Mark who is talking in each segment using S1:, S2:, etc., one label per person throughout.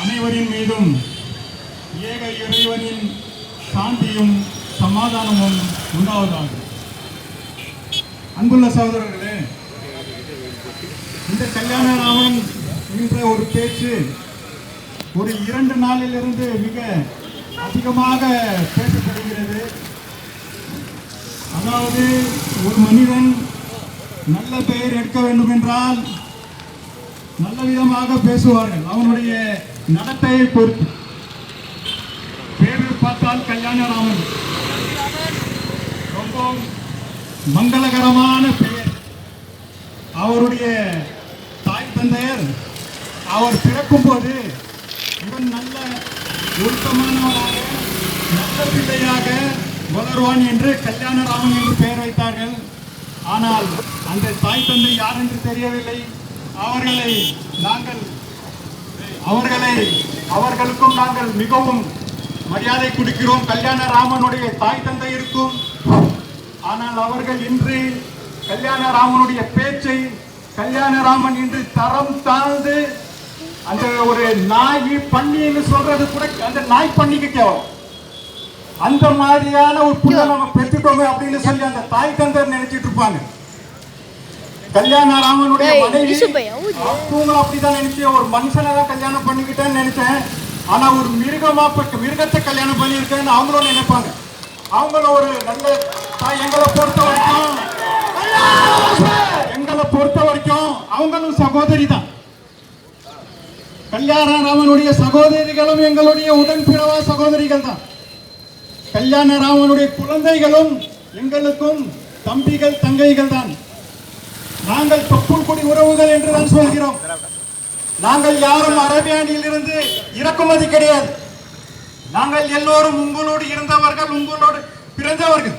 S1: அனைவரின் மீதும் ஏக இறைவனின் சாந்தியும் சமாதானமும் உண்டாவதாக. அன்புள்ள சகோதரர்களே, இந்த கல்யாண ராமன் என்ற ஒரு பேச்சு ஒரு 2 நாளிலிருந்து மிக அதிகமாக பேசப்படுகிறது. அதாவது ஒரு மனிதன் நல்ல பெயர் எடுக்க வேண்டும் என்றால் நல்ல விதமாக பேசுவார்கள், அவனுடைய நடத்தையை பொறுத்து. பேர் பார்த்தால் கல்யாணராமன் ரொம்ப மங்களகரமான பெயர். அவருடைய தாய் தந்தையர் அவர் பிறக்கும் போது இவன் நல்ல ஒழுக்கமானவனாக நல்ல பிள்ளையாக வளருவான் என்று கல்யாணராமன் என்று பெயர் வைத்தார்கள். ஆனால் அந்த தாய் தந்தை யார் என்று தெரியவில்லை. அவர்களுக்கும் நாங்கள் மிகவும் மரியாதை கொடுக்கிறோம், கல்யாணராமனுடைய தாய் தந்தை இருக்கும். ஆனால் அவர்கள் இன்று கல்யாணராமனுடைய பேச்சை கல்யாணராமன் இன்று தரம் தாழ்ந்து அந்த ஒரு நாய் பண்ணின்னு சொல்றது கூட அந்த நாய் பண்ணிக்கு கேவலம். அந்த மாதிரியான ஒரு புள்ள நம்ம பெற்றுட்டோமே அப்படின்னு சொல்லி அந்த தாய் தந்தை நினைச்சிட்டு இருப்பாங்க. கல்யாணராமனுடைய மனைவி அப்படிதான் நினைச்சேன், ஒரு மனுஷனை தான் கல்யாணம் பண்ணிக்கிட்டேன்னு நினைச்சேன். ஆனா ஒரு மிருகத்தை கல்யாணம் பண்ணியிருக்கேன்னு அவங்களும் நினைப்பாங்க. அவங்களும் ஒரு நல்ல எங்களை பொறுத்த வரைக்கும் அவங்களும் சகோதரி தான். கல்யாணராமனுடைய சகோதரிகளும் எங்களுடைய உடன்பிறவா சகோதரிகள் தான். கல்யாணராமனுடைய குழந்தைகளும் எங்களுக்கும் தம்பிகள் தங்கைகள் தான். நாங்கள் தொப்புள் கொடி உறவுகள் என்றுதான் சொல்கிறோம். நாங்கள் யாரும் அரபியானில் இருந்து இறக்குமதி கிடையாது. நாங்கள் எல்லோரும் உங்களோடு இருந்தவர்கள், உங்களோடு பிறந்தவர்கள்.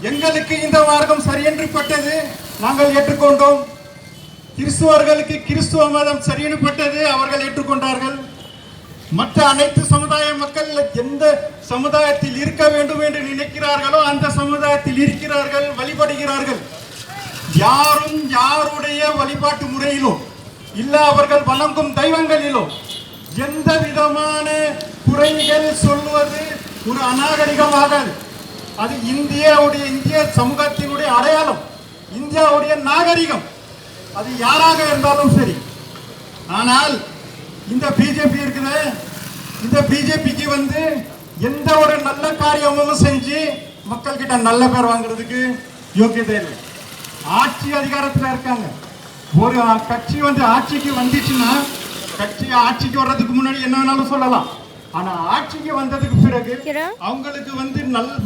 S1: எங்களுக்கு இந்த மார்க்கம் சரியென்று பட்டது, நாங்கள் ஏற்றுக்கொண்டோம். கிறிஸ்துவர்களுக்கு கிறிஸ்துவ மதம் சரியென்று பட்டது, அவர்கள் ஏற்றுக்கொண்டார்கள். மற்ற அனைத்து சமுதாய மக்கள் எந்த சமுதாயத்தில் இருக்க வேண்டும் என்று நினைக்கிறார்களோ அந்த சமுதாயத்தில் இருக்கிறார்கள், வழிபடுகிறார்கள். யாரும் யாருடைய வழிபாட்டு முறையிலோ இல்ல அவர்கள் வணங்கும் தெய்வங்களிலோ எந்த விதமான குறைகள் சொல்வது ஒரு அநாகரிகமாகாது. அது இந்திய சமூகத்தினுடைய அடையாளம், இந்தியாவுடைய நாகரிகம். அது யாராக இருந்தாலும் சரி. ஆனால் இந்த பிஜேபி இருக்குது, இந்த பிஜேபிக்கு எந்த ஒரு நல்ல காரியமும் செஞ்சு மக்கள் கிட்ட நல்ல பேர் வாங்குறதுக்கு யோக்கியதை இல்லை. ஆட்சி அதிகாரத்தில் இருக்காங்க. ஒரு கட்சி ஆட்சிக்கு வந்துச்சுன்னா ஆட்சிக்கு வர்றதுக்கு முன்னாடி என்ன வேணாலும் சொல்லலாம். ஆனா ஆட்சிக்கு வந்ததுக்கு பிறகு அவங்களுக்கு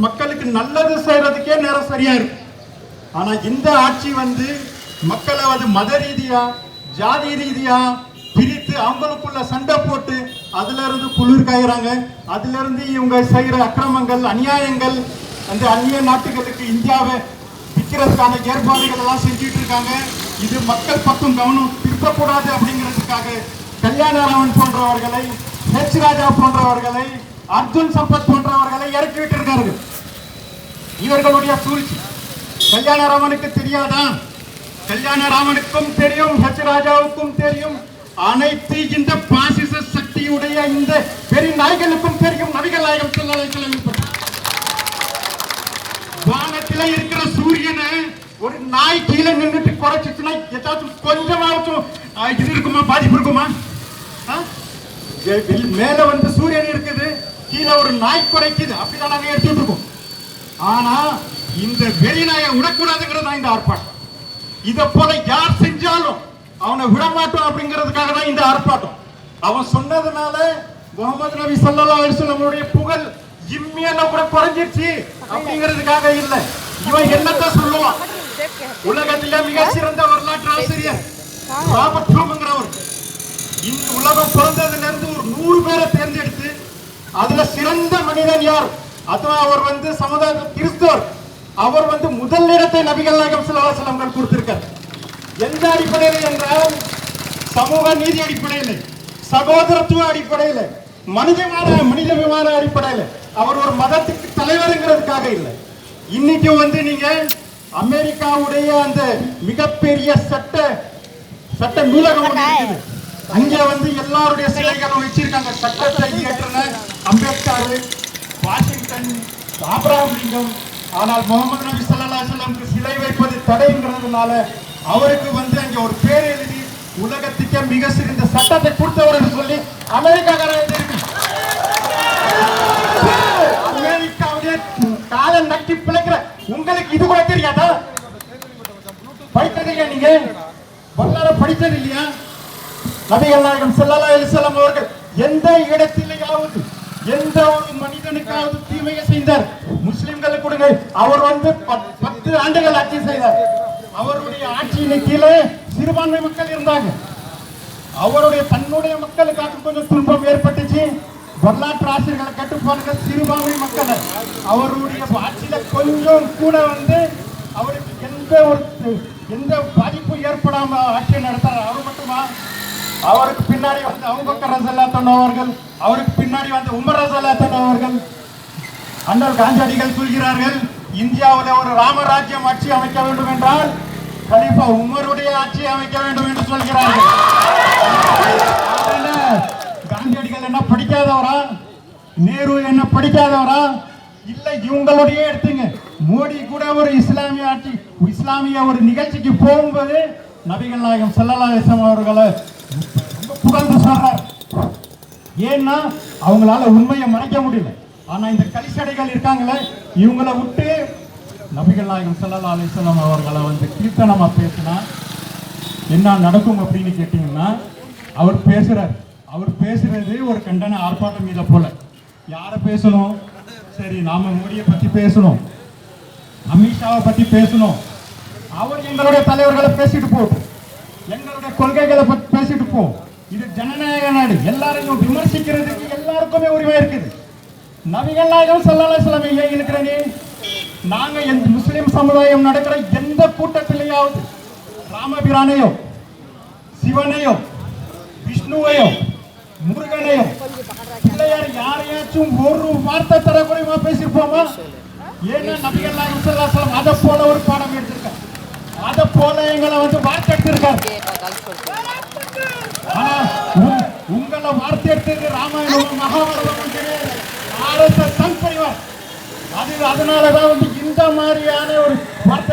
S1: மக்களுக்கு நல்லது செய்யறதுக்கே நேரம் சரியா இருக்கு. ஆனா இந்த ஆட்சி மக்களை மத ரீதியா ஜாதி ரீதியா பிரித்து அவங்களுக்குள்ள சண்டை போட்டு அதுல இருந்து குளிர் காய்றாங்க. அதுல இருந்து இவங்க செய்யற அக்கிரமங்கள் அநியாயங்கள் அந்த அந்நிய நாட்டுகளுக்கு இந்தியாவை விற்கிறதுக்கான ஏற்பாடுகள் எல்லாம் செஞ்சுட்டு இருக்காங்க. இது மக்கள் பக்கம் கவனம் திருப்பக்கூடாது அப்படிங்கிறதுக்காக கல்யாணராமன் போன்றவர்களை, ஹெச் ராஜா போன்றவர்களை, அர்ஜுன் சம்பத் போன்றவர்களை இறக்கி விட்டு இருக்கார்கள். இவர்களுடைய சூழ்ச்சி கல்யாணராமனுக்கு தெரியாதா? கல்யாணராமனுக்கும் தெரியும், ஹெச் ராஜாவுக்கும் தெரியும், அனைத்து இந்த பாசிச சக்தியுடைய இந்த பெரிய நாய்களுக்கும் தெரியும். நபிகள் நாயகம் ஸல்லல்லாஹு அலைஹி வஸல்லம் வானத்தில இருக்கிற சூரியனை ஒரு நாய் கீழே நின்றுட்டு குறைச்சிச்சுன்னா ஏதாச்சும் கொஞ்சமாச்சும் இது இருக்குமா, பாதிப்பு இருக்குமா? மேல சூரியன் இருக்குது, கீழே ஒரு நாய் குறைக்குது, அப்படிதான் நாங்க எடுத்துட்டு இருக்கோம். ஆனா இந்த வெறிநாயை விடக்கூடாதுங்கிறது தான் இந்த ஆர்ப்பாட்டம். இதை போல யார் செஞ்சாலும் அவனை விடமாட்டோம் அப்படிங்கிறதுக்காக தான் இந்த ஆர்ப்பாட்டம். அவன் சொன்னதுனால முகமது நபி ஸல்லல்லாஹு அலைஹி வஸல்லம் புகழ் இம்மியல கூட குறைஞ்சிருச்சு அப்படிங்கிறதுக்காக இல்ல. இவன் என்னத்தான் சொல்லுவான்? உலகத்திலே மிக சிறந்த வரலாற்று ஆசிரியர் ராபர்ட் ப்ளூம்ங்கிறவர் இந்த உலகம் பிறந்ததுல இருந்து ஒரு 100 பேரை தேர்ந்தெடுத்து அதுல சிறந்த மனிதன் யார்? அதுவும் அவர் சமுதாய கிறிஸ்தவர். அவர் முதல் இடத்தை நபிகள் நாயகம் ஸல்லல்லாஹு அலைஹி வஸல்லம் கொடுத்திருக்கார். எந்த அடிப்படையில் என்றால் சமூக நீதி அடிப்படையில், சகோதரத்துவ அடிப்படையில், மனிதமான அடிப்படையில். அவர் ஒரு மதத்துக்கு தலைவருங்கிறதுக்காக இல்லை. இன்னைக்கு வந்து நீங்க அமெரிக்காவுடைய அந்த மிகப்பெரிய சட்ட நூலகம் ஒண்ணு இருக்குது. அங்க வந்து எல்லாருடைய சிலைகளும் வச்சிருக்காங்க. சட்டத்தை இயற்றின அம்பேத்கர், வாஷிங்டன், ஆபிரகாம் லிங்கன். ஆனால் முகமது நபி ஸல்லல்லாஹு அலைஹி வஸல்லம் சிலை வைப்பது தடைங்கிறதுனால அவருக்கு வந்து அங்க ஒரு பேர் எழுதி உலகத்துக்கே மிக சிறந்த சட்டத்தை கொடுத்தவர் சொல்லி அமெரிக்காக்காரங்க அமெரிக்காவுடைய காலை நட்டி பிழைக்கிற உங்களுக்கு இது கூட தெரியாதா? படித்தது இல்லையா? நீங்க வரலாறு படித்தது இல்லையா? நபிகள் நாயகம் ஸல்லல்லாஹு அலைஹி வஸல்லம் அவர்கள் எந்த இடத்திலேயாவது எந்த ஒரு மனிதனுக்காவது தீமையை செய்தார்? முஸ்லிம்களுக்கு கொடுங்க. அவர் வந்து 10 ஆண்டுகள் ஆட்சி செய்தார். அவருடைய ஆட்சியின் கீழே சிறுபான்மை மக்கள் இருந்தாங்க. அவருடைய தன்னுடைய மக்களுக்காக கொஞ்சம் துன்பம் ஏற்பட்டுச்சு. வரலாற்று ஆசிரியர்களை கட்டுப்பாடுங்க சிறுபான்மை மக்கள். அவருடைய ஆட்சியில கொஞ்சம் கூட வந்து அவருக்கு எந்த பாதிப்பு ஏற்படாம ஆட்சியை நடத்தார். அவர் மட்டுமா? அவருக்கு பின்னாடி வந்து அபூபக்கர் ரலியல்லாஹு அன்ஹு அவர்கள், அவருக்கு பின்னாடி வந்து உமர் ரலியல்லாஹு அன்ஹு அவர்கள். அண்ணல் காந்தியடிகள் சொல்கிறார்கள், இந்தியாவில் ஒரு ராமராஜ்யம் ஆட்சி அமைக்க வேண்டும் என்றால் கலீஃபா உமருடைய ஆட்சி அமைக்க வேண்டும் என்று சொல்கிறார்கள். காந்தியடிகள் என்ன படிக்காதவரா? நேரு என்ன படிக்காதவரா? இல்லை, இவங்களுடைய எடுத்துங்க. மோடி கூட ஒரு இஸ்லாமிய ஒரு நிகழ்ச்சிக்கு போகும்போது நபிகள் நாயகம் ஸல்லல்லாஹு அலைஹி வஸல்லம் அவர்களை புகழ்ந்து சொல்றார். ஏன்னா அவங்களால உண்மையை மறைக்க முடியல. ஆனா இந்த கலிசடைகள் இருக்காங்களே, இவங்களை விட்டு நபிகள் நாயகம் ஸல்லல்லாஹு அலைஹி வஸல்லம் அவர்களை வந்து கீர்த்தனமா பேசினா என்ன நடக்கும் அப்படின்னு கேட்டீங்கன்னா, அவர் பேசுறது ஒரு கண்டன ஆர்ப்பாட்டம் இதை போல. யாரை பேசணும்? சரி, நாம மோடியை பத்தி பேசணும், அமித்ஷாவை பத்தி பேசணும். அவர் எங்களுடைய தலைவர்களை பேசிட்டு போகும், எங்களுடைய கொள்கைகளை பத்தி பேசிட்டு போகும். இது ஜனநாயக நாடு. எல்லாரையும் விமர்சிக்கிறதுக்கு எல்லாருக்குமே உரிமை இருக்குது. நபிகள் நாயகம் ஸல்லல்லாஹு அலைஹி வஸல்லம் ஏன் இருக்கிறனே? நாங்க எந்த முஸ்லிம் சமுதாயம் நடக்கிற எந்த கூட்டத்திலேயாவது ராமபிரானையோ, சிவனையோ, விஷ்ணுவையோ, முருகனையோ, பிள்ளையார் யாரையாச்சும் ஒரு வார்த்தை தரக்குறைவா பேசியிருப்போமா? ஏன்னா நபிகள் நாயகம் ஸல்லல்லாஹு அலைஹி வஸல்லம் அதை போல ஒரு பாடம் எடுத்திருக்காரு. அதை போல எங்களை வந்து வார்த்தை எடுத்திருக்காரு. ஆனா உங்களை வார்த்தை எடுத்தது ராமாயணம், மகாபாரதம் கிடையாது, RSS சங் பரிவார். அதனாலதான் வந்து இந்த மாதிரியான ஒரு வார்த்தை